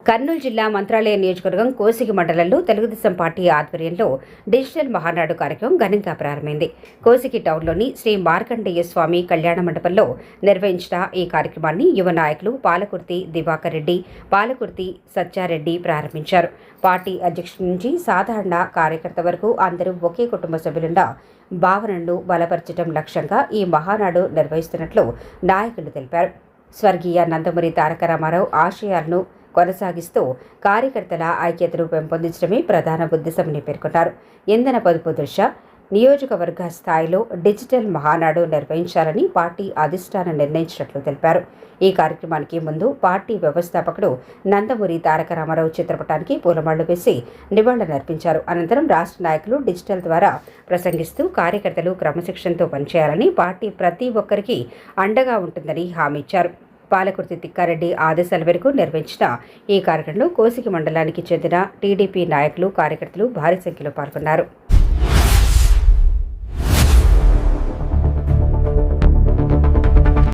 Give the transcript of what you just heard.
కర్నూలు జిల్లా మంత్రాలయం నియోజకవర్గం కోసిగి మండలంలో తెలుగుదేశం పార్టీ ఆధ్వర్యంలో డిజిటల్ మహానాడు కార్యక్రమం ఘనంగా ప్రారంభమైంది. కోసిగి టౌన్లోని శ్రీ మార్కండేయ స్వామి కళ్యాణ మండపంలో నిర్వహించిన ఈ కార్యక్రమాన్ని యువ నాయకులు పాలకుర్తి దివాకర్ రెడ్డి, పాలకుర్తి సత్యారెడ్డి ప్రారంభించారు. పార్టీ అధ్యక్షుడి నుంచి సాధారణ కార్యకర్త వరకు అందరూ ఒకే కుటుంబ సభ్యులున్న భావనను బలపరచడం లక్ష్యంగా ఈ మహానాడు నిర్వహిస్తున్నట్లు నాయకులు తెలిపారు. స్వర్గీయ నందమూరి తారక రామారావు ఆశయాలను కొనసాగిస్తూ కార్యకర్తల ఐక్యతను పెంపొందించడమే ప్రధాన ఉద్దేశమని పేర్కొన్నారు. ఇంధన పొదుపు దృష్ట్యా నియోజకవర్గ స్థాయిలో డిజిటల్ మహానాడు నిర్వహించాలని పార్టీ అధిష్టానం నిర్ణయించినట్లు తెలిపారు. ఈ కార్యక్రమానికి ముందు పార్టీ వ్యవస్థాపకుడు నందమూరి తారక రామారావు చిత్రపటానికి పూలమాళ్లు వేసి నివాళులర్పించారు. అనంతరం రాష్ట్ర నాయకులు డిజిటల్ ద్వారా ప్రసంగిస్తూ కార్యకర్తలు క్రమశిక్షణతో పనిచేయాలని, పార్టీ ప్రతి ఒక్కరికి అండగా ఉంటుందని హామీ ఇచ్చారు. పాలకుర్తి తిక్కారెడ్డి ఆదేశాల మేరకు నిర్వహించిన ఈ కార్యక్రమంలో కోసిగి మండలానికి చెందిన టీడీపీ నాయకులు, కార్యకర్తలు భారీ సంఖ్యలో పాల్గొన్నారు.